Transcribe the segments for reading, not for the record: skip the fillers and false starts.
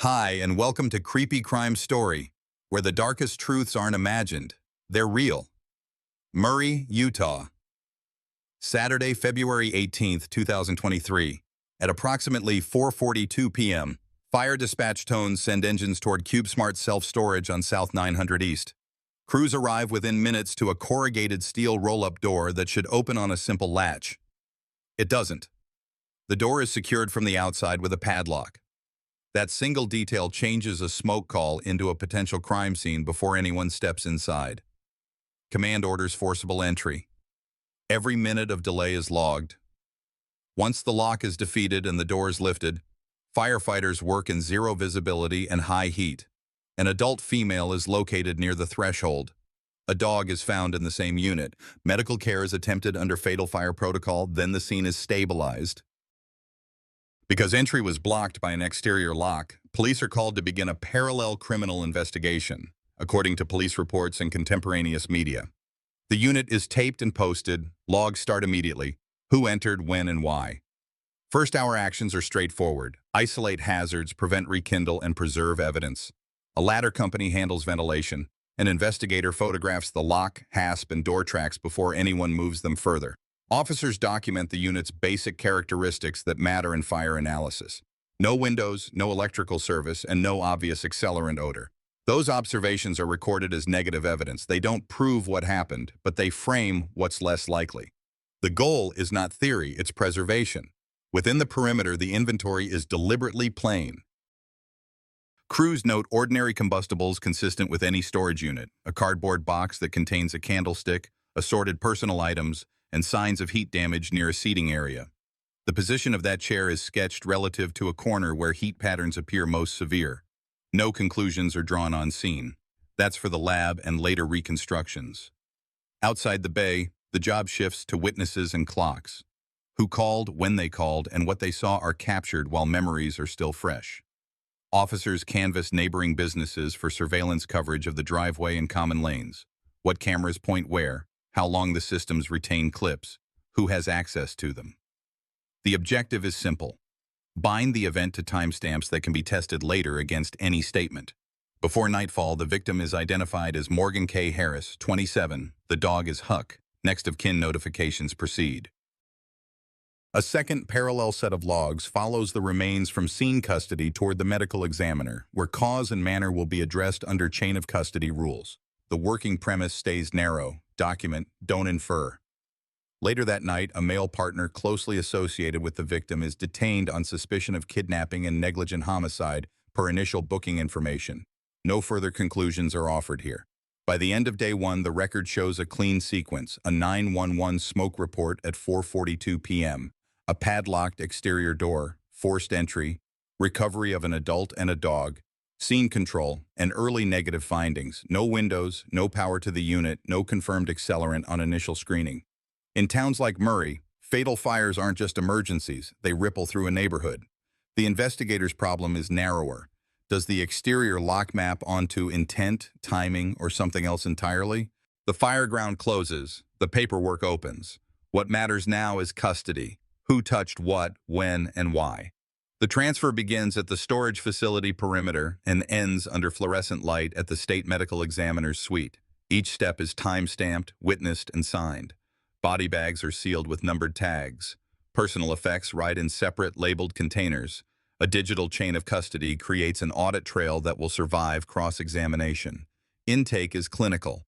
Hi, and welcome to Creepy Crime Story, where the darkest truths aren't imagined, they're real. Murray, Utah. Saturday, February 18th, 2023. At approximately 4:42 p.m., fire dispatch tones send engines toward CubeSmart self-storage on South 900 East. Crews arrive within minutes to a corrugated steel roll-up door that should open on a simple latch. It doesn't. The door is secured from the outside with a padlock. That single detail changes a smoke call into a potential crime scene before anyone steps inside. Command orders forcible entry. Every minute of delay is logged. Once the lock is defeated and the doors lifted, firefighters work in zero visibility and high heat. An adult female is located near the threshold. A dog is found in the same unit. Medical care is attempted under fatal fire protocol, then the scene is stabilized. Because entry was blocked by an exterior lock, police are called to begin a parallel criminal investigation, according to police reports and contemporaneous media. The unit is taped and posted, logs start immediately, who entered, when, and why. First-hour actions are straightforward: isolate hazards, prevent rekindle, and preserve evidence. A ladder company handles ventilation. An investigator photographs the lock, hasp, and door tracks before anyone moves them further. Officers document the unit's basic characteristics that matter in fire analysis. No windows, no electrical service, and no obvious accelerant odor. Those observations are recorded as negative evidence. They don't prove what happened, but they frame what's less likely. The goal is not theory, it's preservation. Within the perimeter, the inventory is deliberately plain. Crews note ordinary combustibles consistent with any storage unit, a cardboard box that contains a candlestick, assorted personal items, and signs of heat damage near a seating area. The position of that chair is sketched relative to a corner where heat patterns appear most severe. No conclusions are drawn on scene. That's for the lab and later reconstructions. Outside the bay, the job shifts to witnesses and clocks. Who called, when they called, and what they saw are captured while memories are still fresh. Officers canvass neighboring businesses for surveillance coverage of the driveway and common lanes. What cameras point where, how long the systems retain clips, who has access to them. The objective is simple: bind the event to timestamps that can be tested later against any statement. Before nightfall, the victim is identified as Morgan K. Harris, 27. The dog is Huck. Next of kin notifications proceed. A second parallel set of logs follows the remains from scene custody toward the medical examiner, where cause and manner will be addressed under chain of custody rules. The working premise stays narrow: document, don't infer. Later that night, a male partner closely associated with the victim is detained on suspicion of kidnapping and negligent homicide per initial booking information. No further conclusions are offered here. By the end of day one, the record shows a clean sequence: a 911 smoke report at 4:42 p.m., a padlocked exterior door, forced entry, recovery of an adult and a dog, scene control, and early negative findings: no windows, no power to the unit, no confirmed accelerant on initial screening. In towns like Murray, fatal fires aren't just emergencies, they ripple through a neighborhood. The investigator's problem is narrower. Does the exterior lock map onto intent, timing, or something else entirely? The fire ground closes, the paperwork opens. What matters now is custody: who touched what, when, and why. The transfer begins at the storage facility perimeter and ends under fluorescent light at the state medical examiner's suite. Each step is time-stamped, witnessed, and signed. Body bags are sealed with numbered tags. Personal effects ride in separate, labeled containers. A digital chain of custody creates an audit trail that will survive cross-examination. Intake is clinical.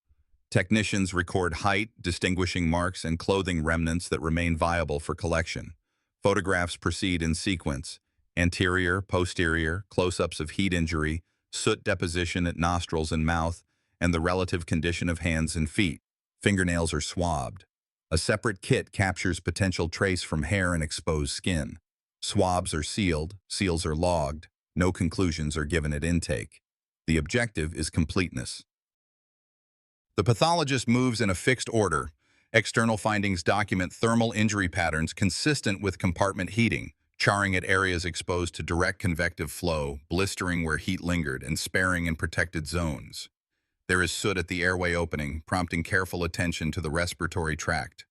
Technicians record height, distinguishing marks, and clothing remnants that remain viable for collection. Photographs proceed in sequence: anterior, posterior, close-ups of heat injury, soot deposition at nostrils and mouth, and the relative condition of hands and feet. Fingernails are swabbed. A separate kit captures potential trace from hair and exposed skin. Swabs are sealed, seals are logged, no conclusions are given at intake. The objective is completeness. The pathologist moves in a fixed order. External findings document thermal injury patterns consistent with compartment heating, charring at areas exposed to direct convective flow, blistering where heat lingered, and sparing in protected zones. There is soot at the airway opening, prompting careful attention to the respiratory tract.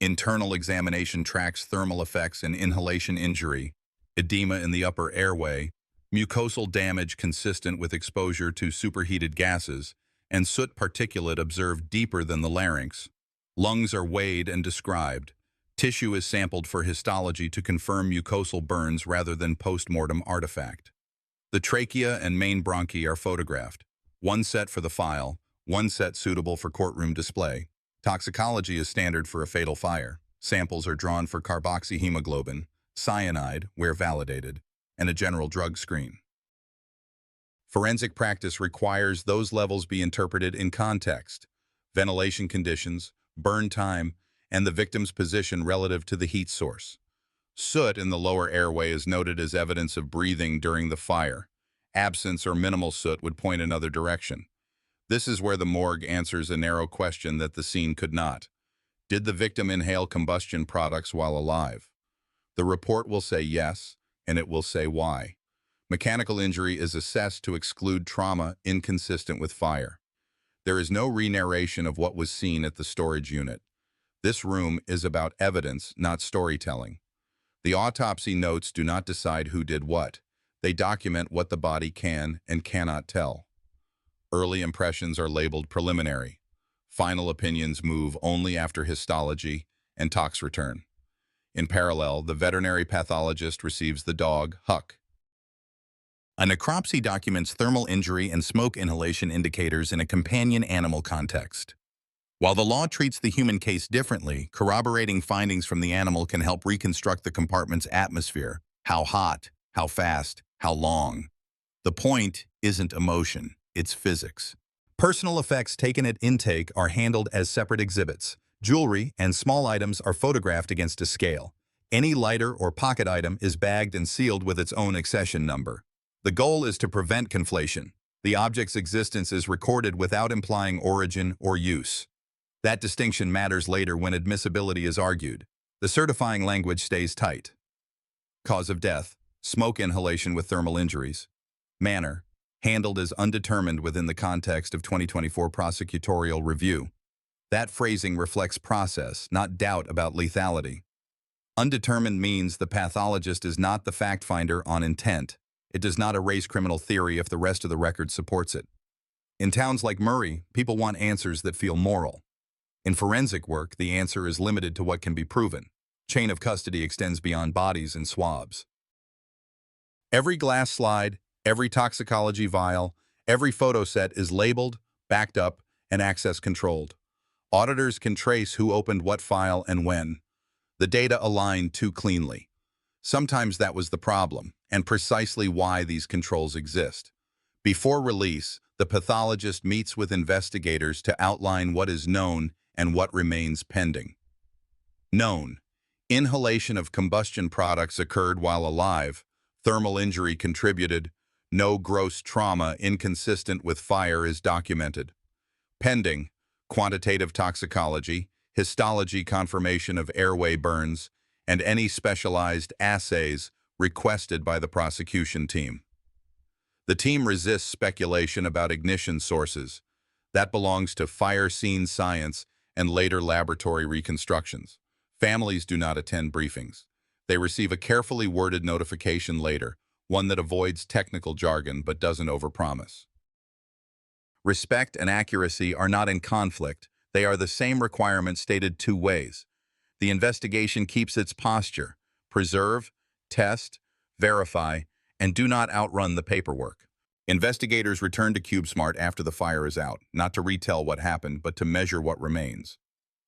Internal examination tracks thermal effects and inhalation injury, edema in the upper airway, mucosal damage consistent with exposure to superheated gases, and soot particulate observed deeper than the larynx. Lungs are weighed and described. Tissue is sampled for histology to confirm mucosal burns rather than post-mortem artifact. The trachea and main bronchi are photographed. One set for the file, one set suitable for courtroom display. Toxicology is standard for a fatal fire. Samples are drawn for carboxyhemoglobin, cyanide, where validated, and a general drug screen. Forensic practice requires those levels be interpreted in context, ventilation conditions, burn time, and the victim's position relative to the heat source. Soot in the lower airway is noted as evidence of breathing during the fire. Absence or minimal soot would point another direction. This is where the morgue answers a narrow question that the scene could not. Did the victim inhale combustion products while alive? The report will say yes, and it will say why. Mechanical injury is assessed to exclude trauma inconsistent with fire. There is no re-narration of what was seen at the storage unit. This room is about evidence, not storytelling. The autopsy notes do not decide who did what. They document what the body can and cannot tell. Early impressions are labeled preliminary. Final opinions move only after histology and tox return. In parallel, the veterinary pathologist receives the dog, Huck. A necropsy documents thermal injury and smoke inhalation indicators in a companion animal context. While the law treats the human case differently, corroborating findings from the animal can help reconstruct the compartment's atmosphere. How hot, how fast, how long. The point isn't emotion, it's physics. Personal effects taken at intake are handled as separate exhibits. Jewelry and small items are photographed against a scale. Any lighter or pocket item is bagged and sealed with its own accession number. The goal is to prevent conflation. The object's existence is recorded without implying origin or use. That distinction matters later when admissibility is argued. The certifying language stays tight. Cause of death: smoke inhalation with thermal injuries. Manner: handled as undetermined within the context of 2024 prosecutorial review. That phrasing reflects process, not doubt about lethality. Undetermined means the pathologist is not the fact finder on intent. It does not erase criminal theory if the rest of the record supports it. In towns like Murray, people want answers that feel moral. In forensic work, the answer is limited to what can be proven. Chain of custody extends beyond bodies and swabs. Every glass slide, every toxicology vial, every photo set is labeled, backed up, and access controlled. Auditors can trace who opened what file and when. The data align too cleanly. Sometimes that was the problem, and precisely why these controls exist. Before release, the pathologist meets with investigators to outline what is known and what remains pending. Known: inhalation of combustion products occurred while alive, thermal injury contributed, no gross trauma inconsistent with fire is documented. Pending: quantitative toxicology, histology confirmation of airway burns, and any specialized assays requested by the prosecution team. The team resists speculation about ignition sources. That belongs to fire scene science and later laboratory reconstructions. Families do not attend briefings. They receive a carefully worded notification later, one that avoids technical jargon but doesn't overpromise. Respect and accuracy are not in conflict. They are the same requirement stated two ways. The investigation keeps its posture: preserve, test, verify, and do not outrun the paperwork. Investigators return to CubeSmart after the fire is out, not to retell what happened, but to measure what remains.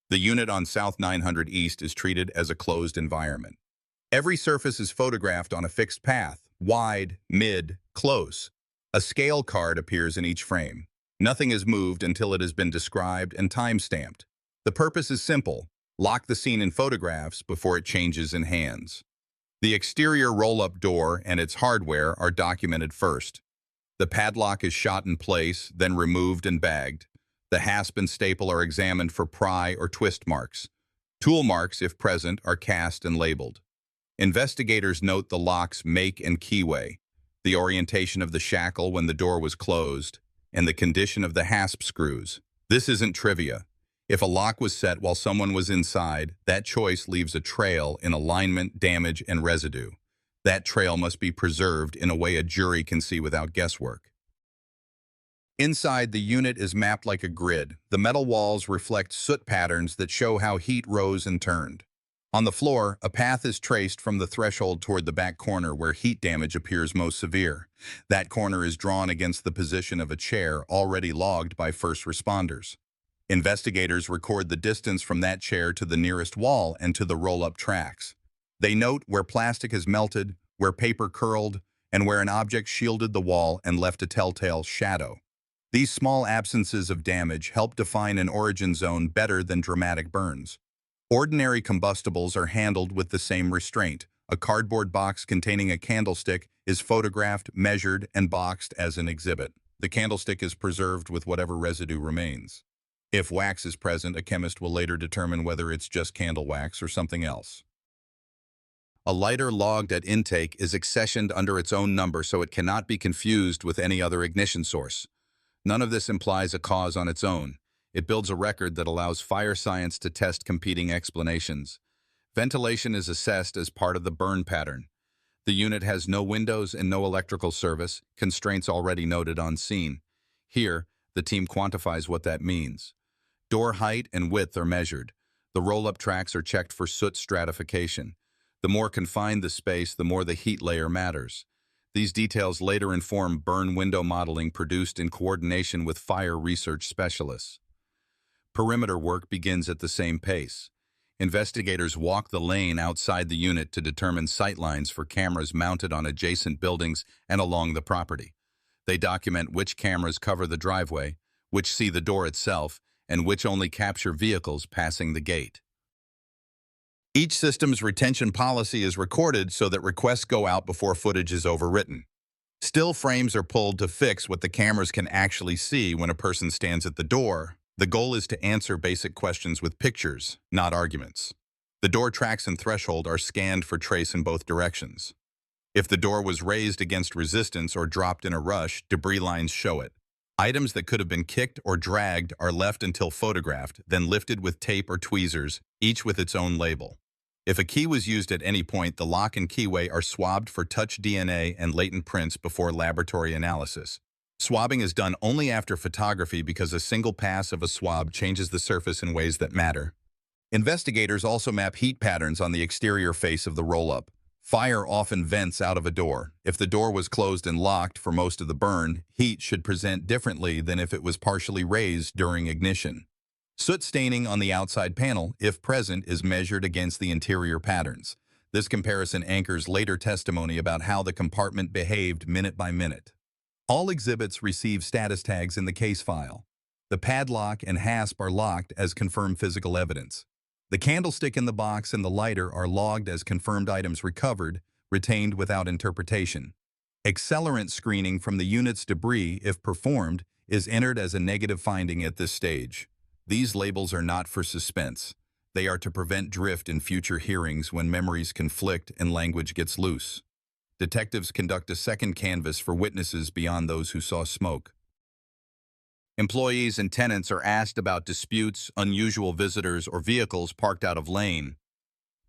The unit on South 900 East is treated as a closed environment. Every surface is photographed on a fixed path: wide, mid, close. A scale card appears in each frame. Nothing is moved until it has been described and time-stamped. The purpose is simple: lock the scene in photographs before it changes in hands. The exterior roll-up door and its hardware are documented first. The padlock is shot in place, then removed and bagged. The hasp and staple are examined for pry or twist marks. Tool marks, if present, are cast and labeled. Investigators note the lock's make and keyway, the orientation of the shackle when the door was closed, and the condition of the hasp screws. This isn't trivia. If a lock was set while someone was inside, that choice leaves a trail in alignment, damage, and residue. That trail must be preserved in a way a jury can see without guesswork. Inside, the unit is mapped like a grid. The metal walls reflect soot patterns that show how heat rose and turned. On the floor, a path is traced from the threshold toward the back corner where heat damage appears most severe. That corner is drawn against the position of a chair already logged by first responders. Investigators record the distance from that chair to the nearest wall and to the roll-up tracks. They note where plastic has melted, where paper curled, and where an object shielded the wall and left a telltale shadow. These small absences of damage help define an origin zone better than dramatic burns. Ordinary combustibles are handled with the same restraint. A cardboard box containing a candlestick is photographed, measured, and boxed as an exhibit. The candlestick is preserved with whatever residue remains. If wax is present, a chemist will later determine whether it's just candle wax or something else. A lighter logged at intake is accessioned under its own number so it cannot be confused with any other ignition source. None of this implies a cause on its own. It builds a record that allows fire science to test competing explanations. Ventilation is assessed as part of the burn pattern. The unit has no windows and no electrical service, constraints already noted on scene. Here, the team quantifies what that means. Door height and width are measured. The roll-up tracks are checked for soot stratification. The more confined the space, the more the heat layer matters. These details later inform burn window modeling produced in coordination with fire research specialists. Perimeter work begins at the same pace. Investigators walk the lane outside the unit to determine sightlines for cameras mounted on adjacent buildings and along the property. They document which cameras cover the driveway, which see the door itself, and which only capture vehicles passing the gate. Each system's retention policy is recorded so that requests go out before footage is overwritten. Still frames are pulled to fix what the cameras can actually see when a person stands at the door. The goal is to answer basic questions with pictures, not arguments. The door tracks and threshold are scanned for trace in both directions. If the door was raised against resistance or dropped in a rush, debris lines show it. Items that could have been kicked or dragged are left until photographed, then lifted with tape or tweezers, each with its own label. If a key was used at any point, the lock and keyway are swabbed for touch DNA and latent prints before laboratory analysis. Swabbing is done only after photography because a single pass of a swab changes the surface in ways that matter. Investigators also map heat patterns on the exterior face of the roll-up. Fire often vents out of a door. If the door was closed and locked for most of the burn, heat should present differently than if it was partially raised during ignition. Soot staining on the outside panel, if present, is measured against the interior patterns. This comparison anchors later testimony about how the compartment behaved minute by minute. All exhibits receive status tags in the case file. The padlock and hasp are locked as confirmed physical evidence. The candlestick in the box and the lighter are logged as confirmed items recovered, retained without interpretation. Accelerant screening from the unit's debris, if performed, is entered as a negative finding at this stage. These labels are not for suspense. They are to prevent drift in future hearings when memories conflict and language gets loose. Detectives conduct a second canvass for witnesses beyond those who saw smoke. Employees and tenants are asked about disputes, unusual visitors, or vehicles parked out of lane.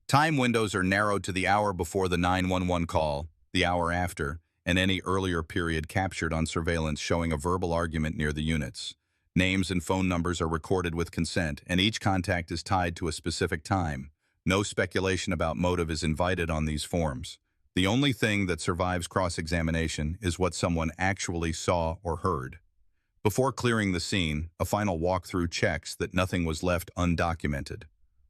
Time windows are narrowed to the hour before the 911 call, the hour after, and any earlier period captured on surveillance showing a verbal argument near the units. Names and phone numbers are recorded with consent, and each contact is tied to a specific time. No speculation about motive is invited on these forms. The only thing that survives cross-examination is what someone actually saw or heard. Before clearing the scene, a final walkthrough checks that nothing was left undocumented.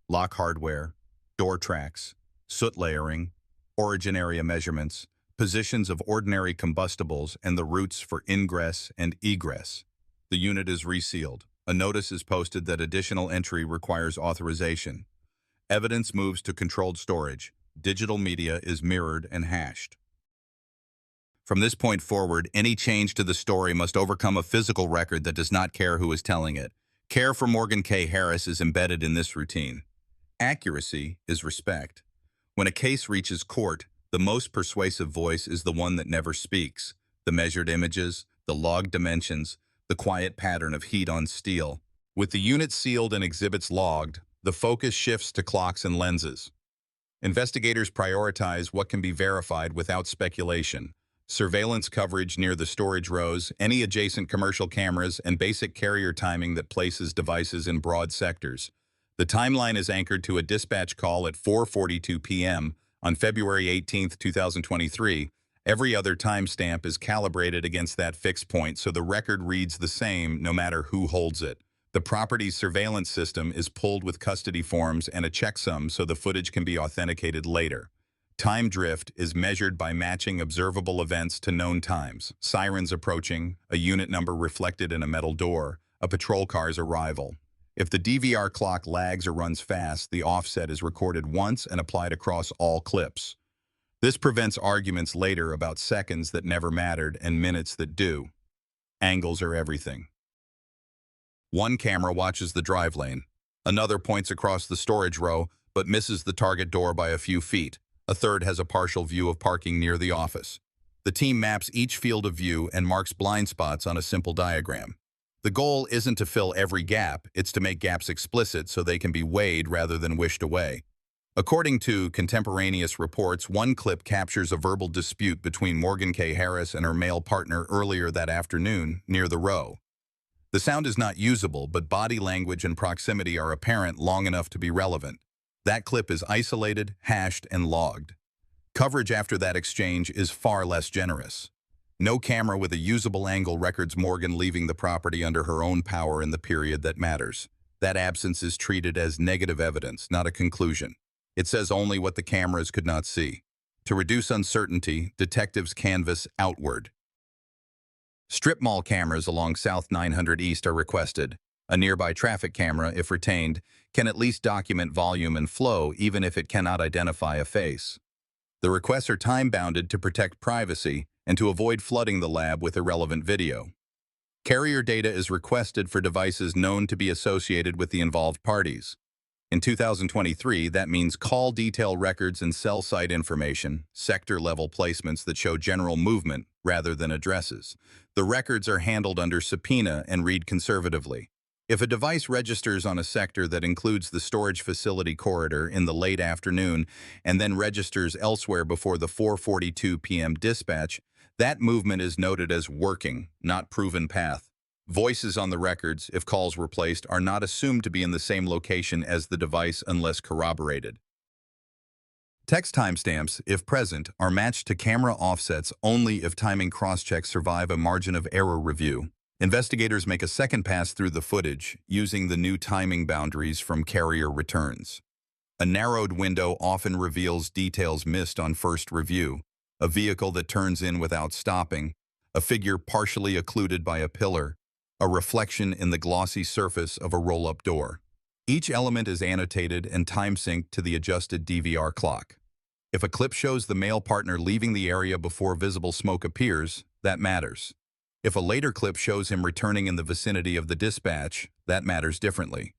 Lock hardware, door tracks, soot layering, origin area measurements, positions of ordinary combustibles, and the routes for ingress and egress. The unit is resealed. A notice is posted that additional entry requires authorization. Evidence moves to controlled storage. Digital media is mirrored and hashed. From this point forward, any change to the story must overcome a physical record that does not care who is telling it. Care for Morgan K. Harris is embedded in this routine. Accuracy is respect. When a case reaches court, the most persuasive voice is the one that never speaks. The measured images, the logged dimensions, the quiet pattern of heat on steel. With the unit sealed and exhibits logged, the focus shifts to clocks and lenses. Investigators prioritize what can be verified without speculation. Surveillance coverage near the storage rows, any adjacent commercial cameras, and basic carrier timing that places devices in broad sectors. The timeline is anchored to a dispatch call at 4:42 p.m. on February 18, 2023. Every other timestamp is calibrated against that fixed point, so the record reads the same no matter who holds it. The property's surveillance system is pulled with custody forms and a checksum so the footage can be authenticated later. Time drift is measured by matching observable events to known times: sirens approaching, a unit number reflected in a metal door, a patrol car's arrival. If the DVR clock lags or runs fast, the offset is recorded once and applied across all clips. This prevents arguments later about seconds that never mattered and minutes that do. Angles are everything. One camera watches the drive lane. Another points across the storage row, but misses the target door by a few feet. A third has a partial view of parking near the office. The team maps each field of view and marks blind spots on a simple diagram. The goal isn't to fill every gap, it's to make gaps explicit so they can be weighed rather than wished away. According to contemporaneous reports, one clip captures a verbal dispute between Morgan K. Harris and her male partner earlier that afternoon near the row. The sound is not usable, but body language and proximity are apparent long enough to be relevant. That clip is isolated, hashed, and logged. Coverage after that exchange is far less generous. No camera with a usable angle records Morgan leaving the property under her own power in the period that matters. That absence is treated as negative evidence, not a conclusion. It says only what the cameras could not see. To reduce uncertainty, detectives canvass outward. Strip mall cameras along South 900 East are requested. A nearby traffic camera, if retained, can at least document volume and flow even if it cannot identify a face. The requests are time-bounded to protect privacy and to avoid flooding the lab with irrelevant video. Carrier data is requested for devices known to be associated with the involved parties. In 2023, that means call detail records and cell site information, sector-level placements that show general movement rather than addresses. The records are handled under subpoena and read conservatively. If a device registers on a sector that includes the storage facility corridor in the late afternoon and then registers elsewhere before the 4:42 p.m. dispatch, that movement is noted as working, not proven path. Voices on the records, if calls were placed, are not assumed to be in the same location as the device unless corroborated. Text timestamps, if present, are matched to camera offsets only if timing cross-checks survive a margin of error review. Investigators make a second pass through the footage using the new timing boundaries from carrier returns. A narrowed window often reveals details missed on first review: a vehicle that turns in without stopping, a figure partially occluded by a pillar, a reflection in the glossy surface of a roll-up door. Each element is annotated and time-synced to the adjusted DVR clock. If a clip shows the male partner leaving the area before visible smoke appears, that matters. If a later clip shows him returning in the vicinity of the dispatch, that matters differently.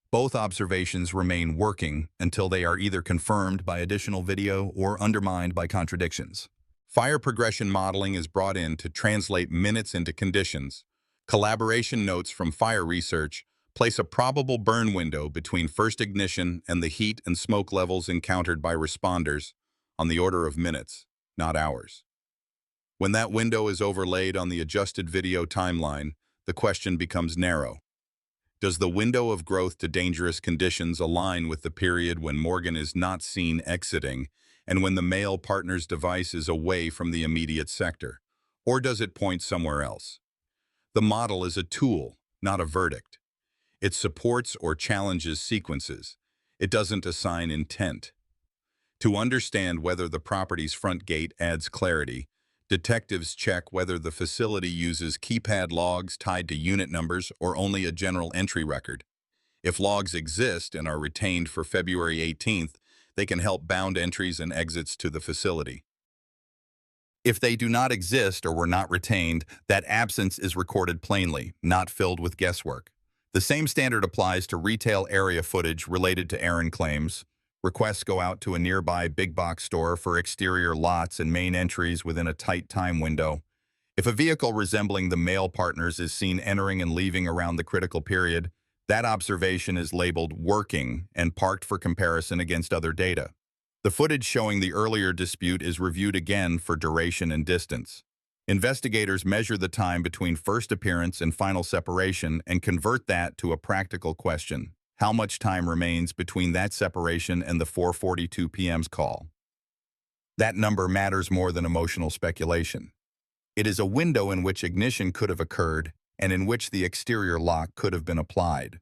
Both observations remain working until they are either confirmed by additional video or undermined by contradictions. Fire progression modeling is brought in to translate minutes into conditions. Collaboration notes from fire research place a probable burn window between first ignition and the heat and smoke levels encountered by responders on the order of minutes, not hours. When that window is overlaid on the adjusted video timeline, the question becomes narrow. Does the window of growth to dangerous conditions align with the period when Morgan is not seen exiting and when the male partner's device is away from the immediate sector? Or does it point somewhere else? The model is a tool, not a verdict. It supports or challenges sequences. It doesn't assign intent. To understand whether the property's front gate adds clarity, detectives check whether the facility uses keypad logs tied to unit numbers or only a general entry record. If logs exist and are retained for February 18th, they can help bound entries and exits to the facility. If they do not exist or were not retained, that absence is recorded plainly, not filled with guesswork. The same standard applies to retail area footage related to errand claims. Requests go out to a nearby big box store for exterior lots and main entries within a tight time window. If a vehicle resembling the male partners is seen entering and leaving around the critical period, that observation is labeled working and parked for comparison against other data. The footage showing the earlier dispute is reviewed again for duration and distance. Investigators measure the time between first appearance and final separation and convert that to a practical question. How much time remains between that separation and the 4:42 p.m.'s call? That number matters more than emotional speculation. It is a window in which ignition could have occurred and in which the exterior lock could have been applied.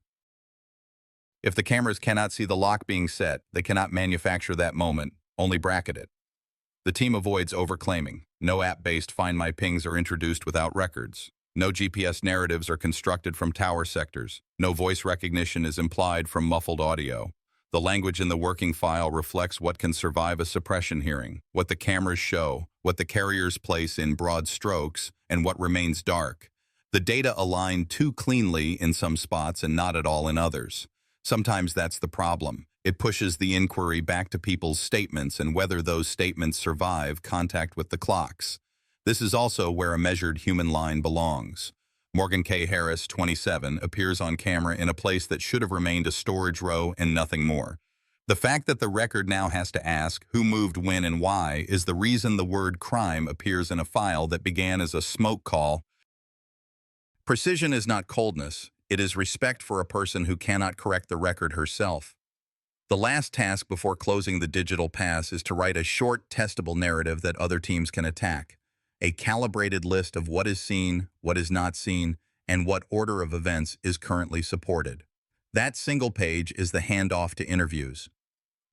If the cameras cannot see the lock being set, they cannot manufacture that moment, only bracket it. The team avoids overclaiming. No app-based Find My Pings are introduced without records. No GPS narratives are constructed from tower sectors. No voice recognition is implied from muffled audio. The language in the working file reflects what can survive a suppression hearing, what the cameras show, what the carriers place in broad strokes, and what remains dark. The data align too cleanly in some spots and not at all in others. Sometimes that's the problem. It pushes the inquiry back to people's statements and whether those statements survive contact with the clocks. This is also where a measured human line belongs. Morgan K. Harris, 27, appears on camera in a place that should have remained a storage row and nothing more. The fact that the record now has to ask who moved when and why is the reason the word crime appears in a file that began as a smoke call. Precision is not coldness. It is respect for a person who cannot correct the record herself. The last task before closing the digital pass is to write a short, testable narrative that other teams can attack. A calibrated list of what is seen, what is not seen, and what order of events is currently supported. That single page is the handoff to interviews.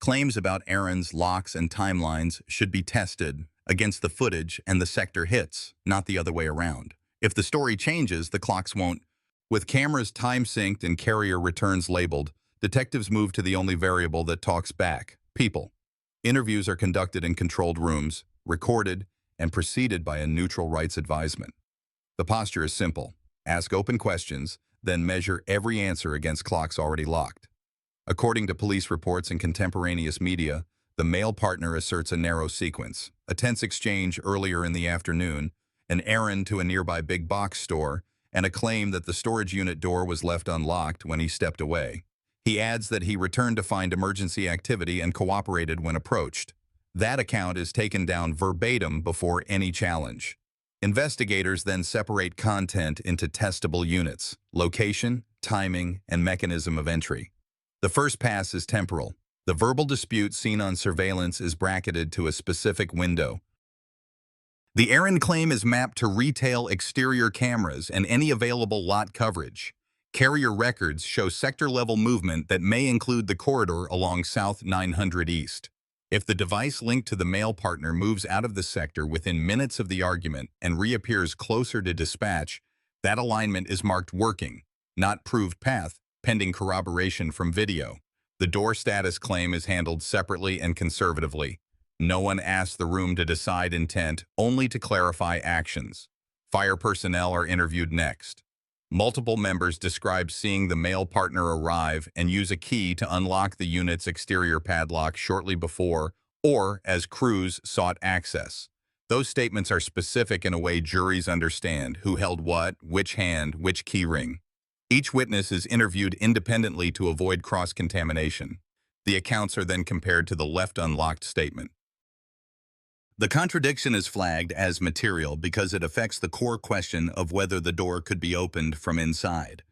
Claims about errands, locks, and timelines should be tested against the footage and the sector hits, not the other way around. If the story changes, the clocks won't. With cameras time-synced and carrier returns labeled, detectives move to the only variable that talks back: people. Interviews are conducted in controlled rooms, recorded, and preceded by a neutral rights advisement. The posture is simple. Ask open questions, then measure every answer against clocks already locked. According to police reports and contemporaneous media, the male partner asserts a narrow sequence: a tense exchange earlier in the afternoon, an errand to a nearby big box store, and a claim that the storage unit door was left unlocked when he stepped away. He adds that he returned to find emergency activity and cooperated when approached. That account is taken down verbatim before any challenge. Investigators then separate content into testable units: location, timing, and mechanism of entry. The first pass is temporal. The verbal dispute seen on surveillance is bracketed to a specific window. The errand claim is mapped to retail exterior cameras and any available lot coverage. Carrier records show sector-level movement that may include the corridor along South 900 East. If the device linked to the male partner moves out of the sector within minutes of the argument and reappears closer to dispatch, that alignment is marked working, not proved path, pending corroboration from video. The door status claim is handled separately and conservatively. No one asks the room to decide intent, only to clarify actions. Fire personnel are interviewed next. Multiple members describe seeing the male partner arrive and use a key to unlock the unit's exterior padlock shortly before or as crews sought access. Those statements are specific in a way juries understand: who held what, which hand, which key ring. Each witness is interviewed independently to avoid cross-contamination. The accounts are then compared to the left unlocked statement. The contradiction is flagged as material because it affects the core question of whether the door could be opened from inside.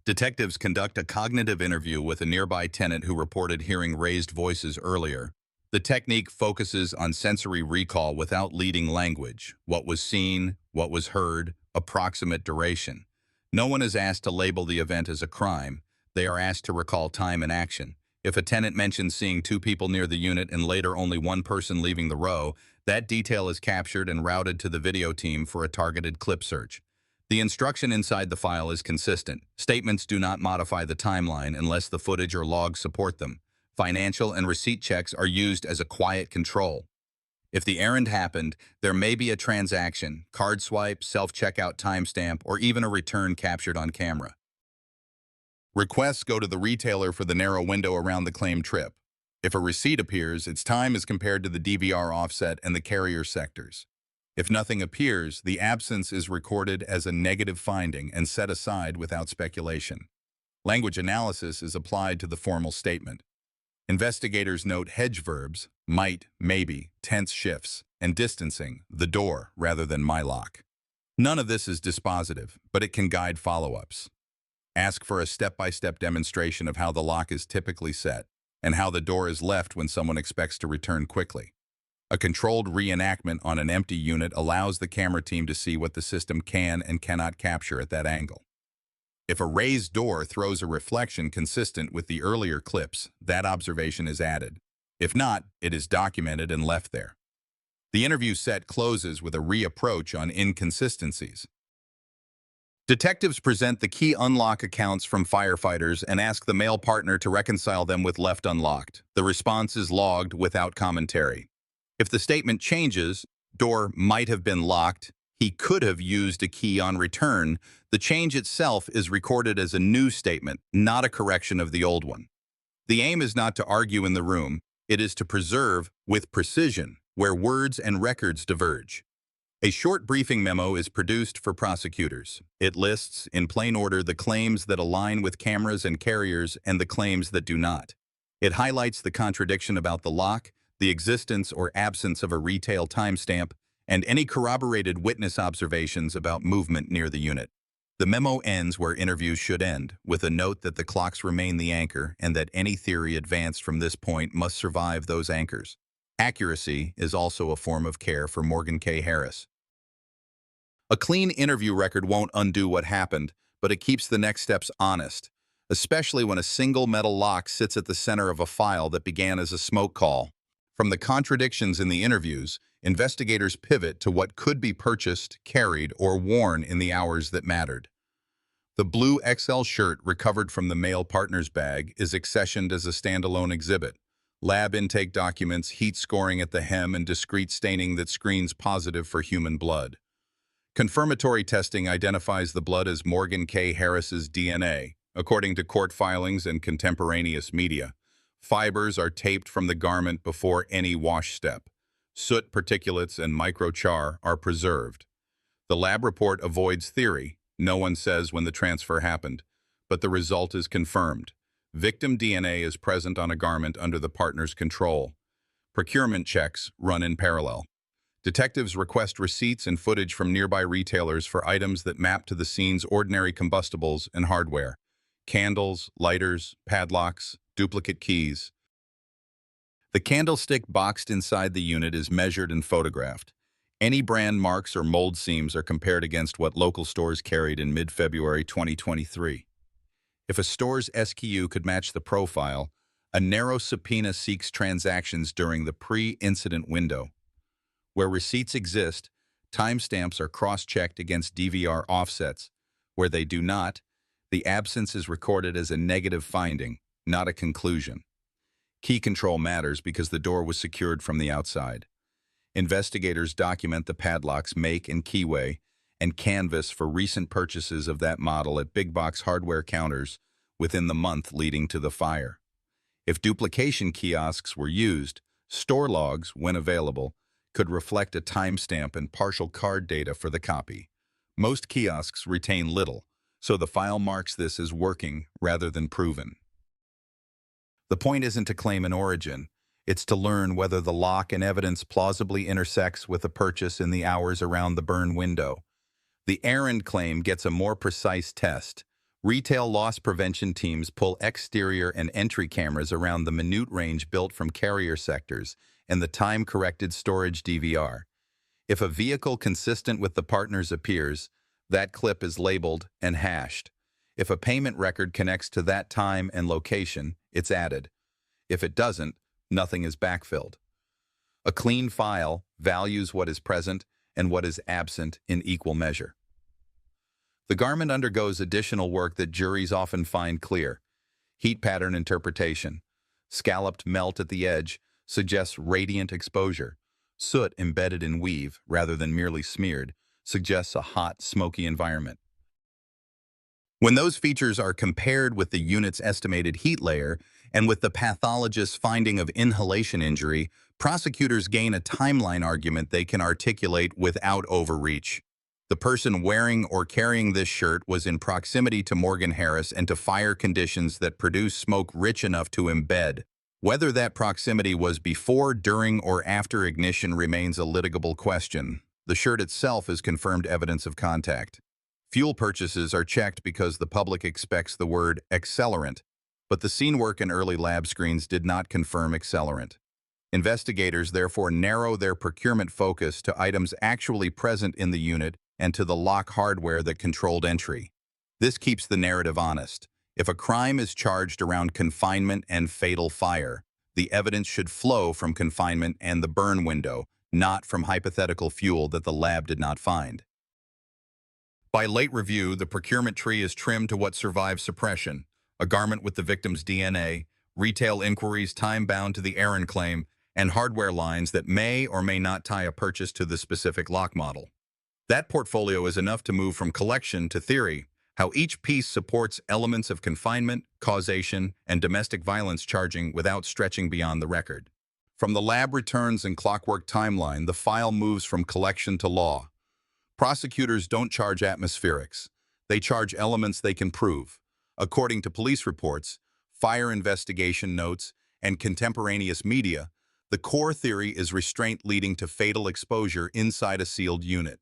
Detectives conduct a cognitive interview with a nearby tenant who reported hearing raised voices earlier. The technique focuses on sensory recall without leading language: what was seen, what was heard, approximate duration. No one is asked to label the event as a crime. They are asked to recall time and action. If a tenant mentions seeing two people near the unit and later only one person leaving the row, that detail is captured and routed to the video team for a targeted clip search. The instruction inside the file is consistent. Statements do not modify the timeline unless the footage or logs support them. Financial and receipt checks are used as a quiet control. If the errand happened, there may be a transaction, card swipe, self-checkout timestamp, or even a return captured on camera. Requests go to the retailer for the narrow window around the claimed trip. If a receipt appears, its time is compared to the DVR offset and the carrier sectors. If nothing appears, the absence is recorded as a negative finding and set aside without speculation. Language analysis is applied to the formal statement. Investigators note hedge verbs, might, maybe, tense shifts, and distancing, the door, rather than my lock. None of this is dispositive, but it can guide follow-ups. Ask for a step-by-step demonstration of how the lock is typically set and how the door is left when someone expects to return quickly. A controlled reenactment on an empty unit allows the camera team to see what the system can and cannot capture at that angle. If a raised door throws a reflection consistent with the earlier clips, that observation is added. If not, it is documented and left there. The interview set closes with a reapproach on inconsistencies. Detectives present the key unlock accounts from firefighters and ask the male partner to reconcile them with left unlocked. The response is logged without commentary. If the statement changes, door might have been locked, he could have used a key on return, the change itself is recorded as a new statement, not a correction of the old one. The aim is not to argue in the room, it is to preserve, with precision, where words and records diverge. A short briefing memo is produced for prosecutors. It lists, in plain order, the claims that align with cameras and carriers and the claims that do not. It highlights the contradiction about the lock, the existence or absence of a retail timestamp, and any corroborated witness observations about movement near the unit. The memo ends where interviews should end, with a note that the clocks remain the anchor and that any theory advanced from this point must survive those anchors. Accuracy is also a form of care for Morgan K. Harris. A clean interview record won't undo what happened, but it keeps the next steps honest, especially when a single metal lock sits at the center of a file that began as a smoke call. From the contradictions in the interviews, investigators pivot to what could be purchased, carried, or worn in the hours that mattered. The blue XL shirt recovered from the male partner's bag is accessioned as a standalone exhibit. Lab intake documents, heat scoring at the hem, and discrete staining that screens positive for human blood. Confirmatory testing identifies the blood as Morgan K. Harris's DNA. According to court filings and contemporaneous media, fibers are taped from the garment before any wash step. Soot particulates and microchar are preserved. The lab report avoids theory. No one says when the transfer happened, but the result is confirmed. Victim DNA is present on a garment under the partner's control. Procurement checks run in parallel. Detectives request receipts and footage from nearby retailers for items that map to the scene's ordinary combustibles and hardware. Candles, lighters, padlocks, duplicate keys. The candlestick boxed inside the unit is measured and photographed. Any brand marks or mold seams are compared against what local stores carried in mid-February 2023. If a store's SKU could match the profile, a narrow subpoena seeks transactions during the pre-incident window. Where receipts exist, timestamps are cross-checked against DVR offsets. Where they do not, the absence is recorded as a negative finding, not a conclusion. Key control matters because the door was secured from the outside. Investigators document the padlock's make and keyway and canvass for recent purchases of that model at big box hardware counters within the month leading to the fire. If duplication kiosks were used, store logs, when available, could reflect a timestamp and partial card data for the copy. Most kiosks retain little, so the file marks this as working rather than proven. The point isn't to claim an origin, it's to learn whether the lock and evidence plausibly intersects with a purchase in the hours around the burn window. The errand claim gets a more precise test. Retail loss prevention teams pull exterior and entry cameras around the minute range built from carrier sectors and the time-corrected storage DVR. If a vehicle consistent with the partners appears, that clip is labeled and hashed. If a payment record connects to that time and location, it's added. If it doesn't, nothing is backfilled. A clean file values what is present and what is absent in equal measure. The garment undergoes additional work that juries often find clear. Heat pattern interpretation. Scalloped melt at the edge suggests radiant exposure. Soot embedded in weave, rather than merely smeared, suggests a hot, smoky environment. When those features are compared with the unit's estimated heat layer and with the pathologist's finding of inhalation injury, prosecutors gain a timeline argument they can articulate without overreach. The person wearing or carrying this shirt was in proximity to Morgan Harris and to fire conditions that produce smoke rich enough to embed. Whether that proximity was before, during, or after ignition remains a litigable question. The shirt itself is confirmed evidence of contact. Fuel purchases are checked because the public expects the word accelerant, but the scene work and early lab screens did not confirm accelerant. Investigators therefore narrow their procurement focus to items actually present in the unit and to the lock hardware that controlled entry. This keeps the narrative honest. If a crime is charged around confinement and fatal fire, the evidence should flow from confinement and the burn window, not from hypothetical fuel that the lab did not find. By late review, the procurement tree is trimmed to what survives suppression: a garment with the victim's DNA, retail inquiries time-bound to the errand claim, and hardware lines that may or may not tie a purchase to the specific lock model. That portfolio is enough to move from collection to theory, how each piece supports elements of confinement, causation, and domestic violence charging without stretching beyond the record. From the lab returns and clockwork timeline, the file moves from collection to law. Prosecutors don't charge atmospherics. They charge elements they can prove. According to police reports, fire investigation notes, and contemporaneous media, the core theory is restraint leading to fatal exposure inside a sealed unit.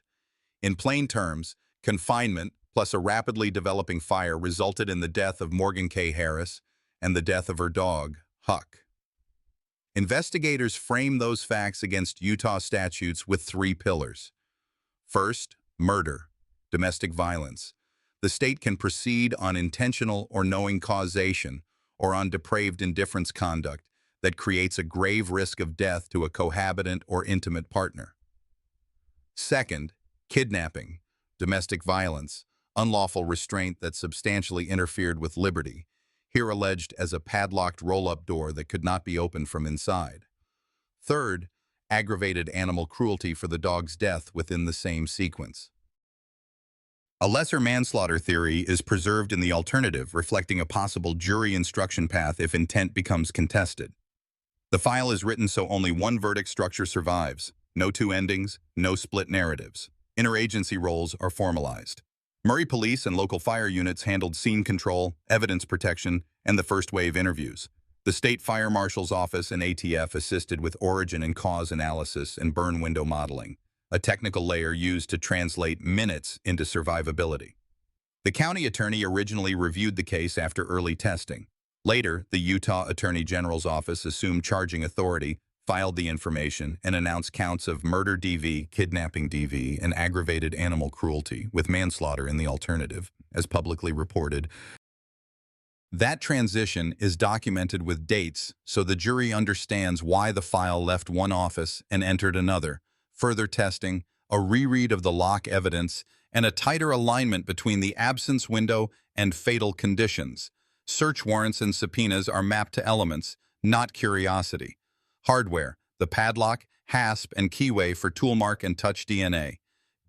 In plain terms, confinement plus a rapidly developing fire resulted in the death of Morgan K. Harris and the death of her dog, Huck. Investigators frame those facts against Utah statutes with three pillars. First, murder, domestic violence. The state can proceed on intentional or knowing causation or on depraved indifference conduct that creates a grave risk of death to a cohabitant or intimate partner. Second, kidnapping, domestic violence, unlawful restraint that substantially interfered with liberty, here alleged as a padlocked roll-up door that could not be opened from inside. Third, aggravated animal cruelty for the dog's death within the same sequence. A lesser manslaughter theory is preserved in the alternative, reflecting a possible jury instruction path if intent becomes contested. The file is written so only one verdict structure survives. No two endings, no split narratives. Interagency roles are formalized. Murray police and local fire units handled scene control, evidence protection, and the first wave interviews. The State Fire Marshal's Office and ATF assisted with origin and cause analysis and burn window modeling, a technical layer used to translate minutes into survivability. The county attorney originally reviewed the case after early testing. Later, the Utah Attorney General's office assumed charging authority, filed the information, and announced counts of murder DV, kidnapping DV, and aggravated animal cruelty, with manslaughter in the alternative, as publicly reported. That transition is documented with dates so the jury understands why the file left one office and entered another. Further testing, a reread of the lock evidence, and a tighter alignment between the absence window and fatal conditions. Search warrants and subpoenas are mapped to elements, not curiosity. Hardware, the padlock, hasp, and keyway for toolmark and touch DNA.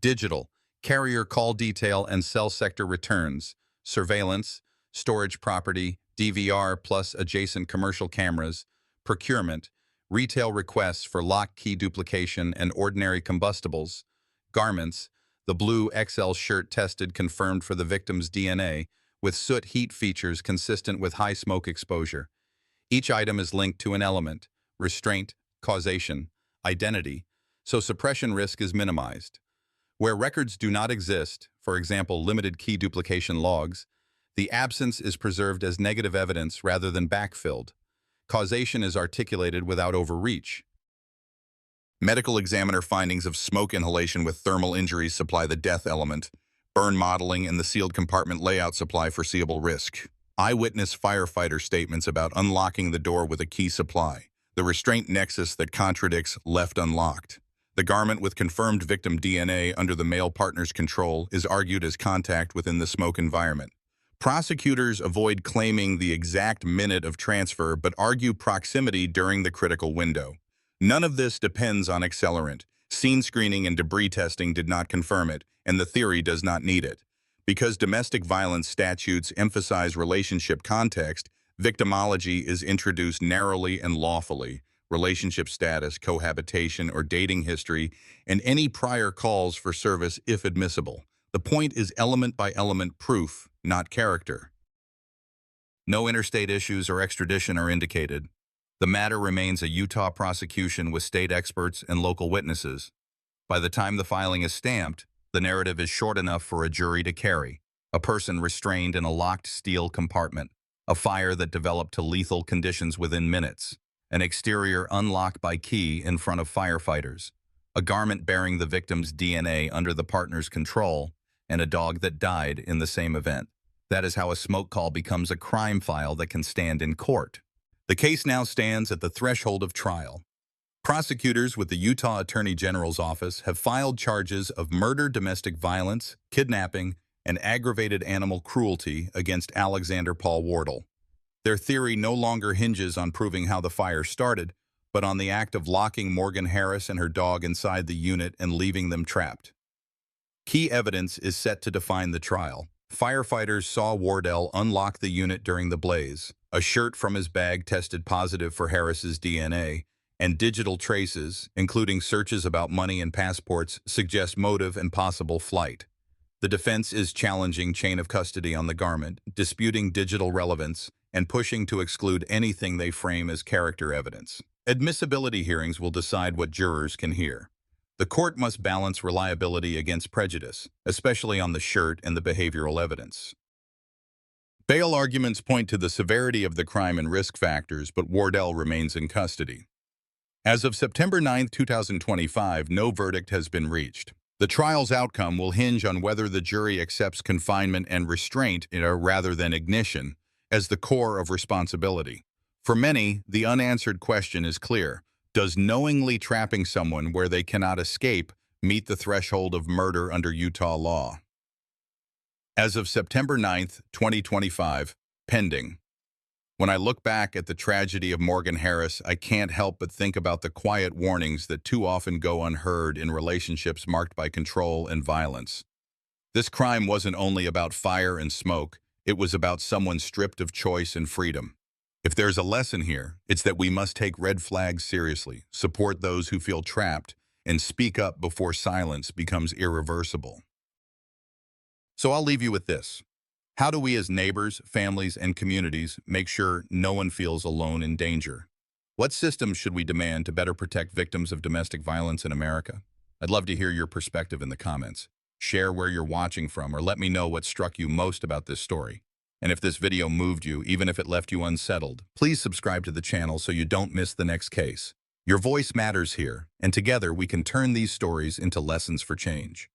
Digital, carrier call detail and cell sector returns. Surveillance, storage property, DVR plus adjacent commercial cameras. Procurement, retail requests for lock key duplication and ordinary combustibles. Garments, the blue XL shirt tested confirmed for the victim's DNA, with soot heat features consistent with high smoke exposure. Each item is linked to an element, restraint, causation, identity, so suppression risk is minimized. Where records do not exist, for example limited key duplication logs, the absence is preserved as negative evidence rather than backfilled. Causation is articulated without overreach. Medical examiner findings of smoke inhalation with thermal injuries supply the death element. Burn modeling and the sealed compartment layout supply foreseeable risk. Eyewitness firefighter statements about unlocking the door with a key supply. The restraint nexus that contradicts left unlocked. The garment with confirmed victim DNA under the male partner's control is argued as contact within the smoke environment. Prosecutors avoid claiming the exact minute of transfer but argue proximity during the critical window. None of this depends on accelerant. Scene screening and debris testing did not confirm it, and the theory does not need it. Because domestic violence statutes emphasize relationship context, victimology is introduced narrowly and lawfully. Relationship status, cohabitation, or dating history, and any prior calls for service if admissible. The point is element by element proof, not character. No interstate issues or extradition are indicated. The matter remains a Utah prosecution with state experts and local witnesses. By the time the filing is stamped, the narrative is short enough for a jury to carry. A person restrained in a locked steel compartment, a fire that developed to lethal conditions within minutes, an exterior unlocked by key in front of firefighters, a garment bearing the victim's DNA under the partner's control, and a dog that died in the same event. That is how a smoke call becomes a crime file that can stand in court. The case now stands at the threshold of trial. Prosecutors with the Utah Attorney General's office have filed charges of murder, domestic violence, kidnapping, and aggravated animal cruelty against Alexander Paul Wardle. Their theory no longer hinges on proving how the fire started, but on the act of locking Morgan Harris and her dog inside the unit and leaving them trapped. Key evidence is set to define the trial. Firefighters saw Wardle unlock the unit during the blaze. A shirt from his bag tested positive for Harris's DNA, and digital traces, including searches about money and passports, suggest motive and possible flight. The defense is challenging chain of custody on the garment, disputing digital relevance, and pushing to exclude anything they frame as character evidence. Admissibility hearings will decide what jurors can hear. The court must balance reliability against prejudice, especially on the shirt and the behavioral evidence. Bail arguments point to the severity of the crime and risk factors, but Wardle remains in custody. As of September 9, 2025, no verdict has been reached. The trial's outcome will hinge on whether the jury accepts confinement and restraint rather than ignition as the core of responsibility. For many, the unanswered question is clear. Does knowingly trapping someone where they cannot escape meet the threshold of murder under Utah law? As of September 9, 2025, pending. When I look back at the tragedy of Morgan Harris, I can't help but think about the quiet warnings that too often go unheard in relationships marked by control and violence. This crime wasn't only about fire and smoke, it was about someone stripped of choice and freedom. If there's a lesson here, it's that we must take red flags seriously, support those who feel trapped, and speak up before silence becomes irreversible. So I'll leave you with this. How do we as neighbors, families, and communities make sure no one feels alone in danger? What systems should we demand to better protect victims of domestic violence in America? I'd love to hear your perspective in the comments. Share where you're watching from, or let me know what struck you most about this story. And if this video moved you, even if it left you unsettled, please subscribe to the channel so you don't miss the next case. Your voice matters here, and together we can turn these stories into lessons for change.